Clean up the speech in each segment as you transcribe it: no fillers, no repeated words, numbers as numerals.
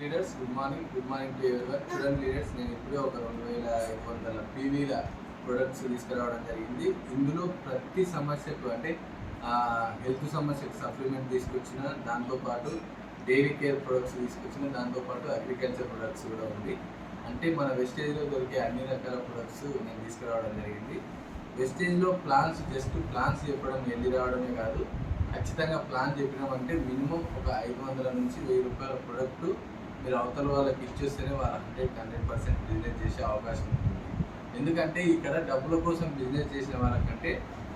Leaders good morning to everyone. చూడండి leaders, నేను ఇప్పుడే ఒక 2500 పీవీల ప్రొడక్ట్స్ తీసుకురావడం జరిగింది. ఇందులో ప్రతి సమస్యకు అంటే హెల్త్ సమస్యకు సప్లిమెంట్ తీసుకొచ్చిన, దాంతోపాటు డైరీ కేర్ ప్రొడక్ట్స్ తీసుకొచ్చిన, దాంతోపాటు అగ్రికల్చర్ ప్రొడక్ట్స్ కూడా ఉంది. అంటే మన వెస్టేజ్లో దొరికే అన్ని రకాల ప్రొడక్ట్స్ నేను తీసుకురావడం జరిగింది. వెస్టేజ్లో జస్ట్ ప్లాన్స్ చెప్పడం వెళ్ళి రావడమే కాదు, ఖచ్చితంగా ప్లాన్ చెప్పినామంటే మినిమం ఒక 500 నుంచి 1000 రూపాయల ప్రొడక్ట్ మీరు అవతల వాళ్ళకి ఇచ్చేస్తేనే వాళ్ళు 100% బిజినెస్ చేసే అవకాశం ఉంటుంది. ఎందుకంటే ఇక్కడ డబ్బుల కోసం బిజినెస్ చేసిన వాళ్ళకంటే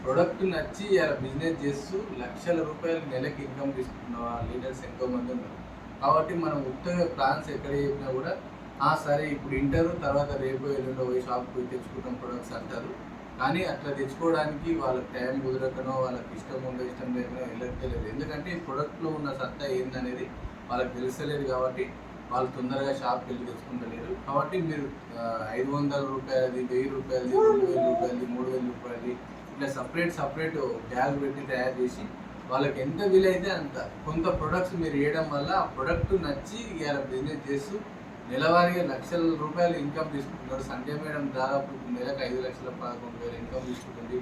ప్రొడక్ట్ నచ్చి ఇలా బిజినెస్ చేస్తూ లక్షల రూపాయలు నెలకి ఇన్కమ్ తీసుకున్న లీడర్స్ ఎంతోమంది ఉన్నారు. కాబట్టి మనం ఉత్తగా ప్లాన్స్ ఎక్కడ చెప్పినా కూడా సరే ఇప్పుడు ఇంటరు తర్వాత రేపు ఎల్లుండో పోయి షాప్కి పోయి తెచ్చుకుంటాం ప్రొడక్ట్స్ అంటారు. కానీ అట్లా తెచ్చుకోవడానికి వాళ్ళకి టైం కుదరకనో, వాళ్ళకి ఇష్టం ఉందో ఇష్టం లేకనో వెళ్ళట్లేదు. ఎందుకంటే ఈ ప్రొడక్ట్లో ఉన్న సత్తా ఏందనేది వాళ్ళకి తెలుస్తలేదు. కాబట్టి వాళ్ళు తొందరగా షాప్కి వెళ్ళి తెచ్చుకుంటలేరు. కాబట్టి మీరు 500 రూపాయలది, 1000 రూపాయలది, 2000 రూపాయలది, 3000 రూపాయలది ఇట్లా సపరేట్ బ్యాగ్ పెట్టి తయారు చేసి వాళ్ళకి ఎంత వీలైతే అంత కొంత ప్రొడక్ట్స్ మీరు వేయడం వల్ల ఆ ప్రొడక్ట్ నచ్చి ఇలా బిజినెస్ చేస్తూ నెలవారీగా లక్షల రూపాయలు ఇన్కమ్ తీసుకుంటున్నారు. సంధ్య మేడం దాదాపు నెలకు 5,11,000 ఇన్కమ్ తీసుకుంటుంది.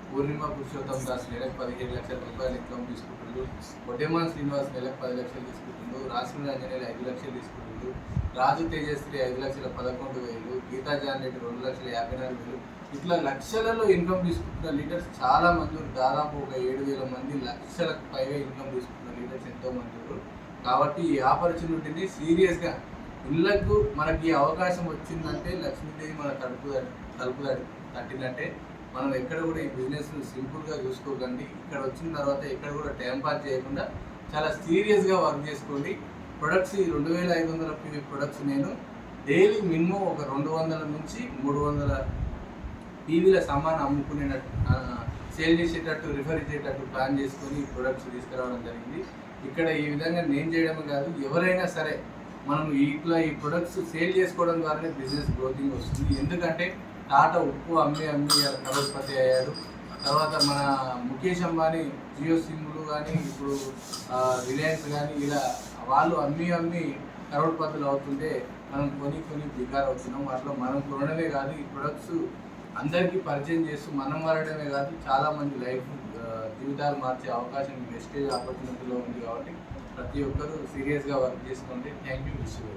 పూర్ణిమ పురుషోత్తం దాస్ నెలకు 15 లక్షల రూపాయలు ఇన్కమ్ తీసుకుంటున్నారు. వడ్డేమాన్ శ్రీనివాస్ నెలకు 10 లక్షలు తీసుకుంటున్నారు. రాశ్మి ఆంజనేయులు 5 లక్షలు తీసుకుంటున్నారు. రాజు తేజశ్రీ 5,11,000, గీతా జానరెడ్డి 2,54,000. ఇట్లా లక్షలలో ఇన్కమ్ తీసుకుంటున్న లీడర్స్ చాలా మంది, దాదాపు ఒక 7,000 మంది లక్షలకు పైగా ఇన్కమ్ తీసుకుంటున్న లీడర్స్ ఎంతో మంది ఉన్నారు. కాబట్టి ఈ ఆపర్చునిటీని సీరియస్గా ఇళ్లకు మనకి అవకాశం వచ్చిందంటే లక్ష్మీదేవి మన తలుపు తట్టినట్టే. మనం ఎక్కడ కూడా ఈ బిజినెస్ సింపుల్గా చూసుకోకండి. ఇక్కడ వచ్చిన తర్వాత ఎక్కడ కూడా టైం పాస్ చేయకుండా చాలా సీరియస్గా వర్క్ చేసుకోండి. ప్రొడక్ట్స్ ఈ 2,500 పీవీ ప్రొడక్ట్స్ నేను డైలీ మినిమం ఒక 200 నుంచి 300 పీవీల సామాన్ అమ్ముకునేటట్టు, సేల్ చేసేటట్టు, రిఫర్ చేసేటట్టు ప్లాన్ చేసుకొని ఈ ప్రొడక్ట్స్ తీసుకురావడం జరిగింది. ఇక్కడ ఈ విధంగా నేను చేయడమే కాదు, ఎవరైనా సరే మనం ఇట్లా ఈ ప్రొడక్ట్స్ సేల్ చేసుకోవడం ద్వారానే బిజినెస్ గ్రోతింగ్ వస్తుంది. ఎందుకంటే టాటా ఉప్పు అమ్మి కరోడ్పతి అయ్యాడు. తర్వాత మన ముఖేష్ అంబానీ జియో సిమ్లు కానీ, ఇప్పుడు రిలయన్స్ కానీ, ఇలా వాళ్ళు అమ్మి కరోడ్పతులు అవుతుంటే మనం కొని బికార్ అవుతున్నాం. అట్లా మనం కొనడమే కాదు, ఈ ప్రొడక్ట్స్ అందరికీ పరిచయం చేస్తూ మనం మారడమే కాదు, చాలామంది లైఫ్ జీవితాలు మార్చే అవకాశం వెస్టేజ్ ఆపర్చునిటీలో ఉంది. కాబట్టి ప్రతి ఒక్కరూ సీరియస్గా వర్క్ చేసుకోండి. Thank you. Wish you.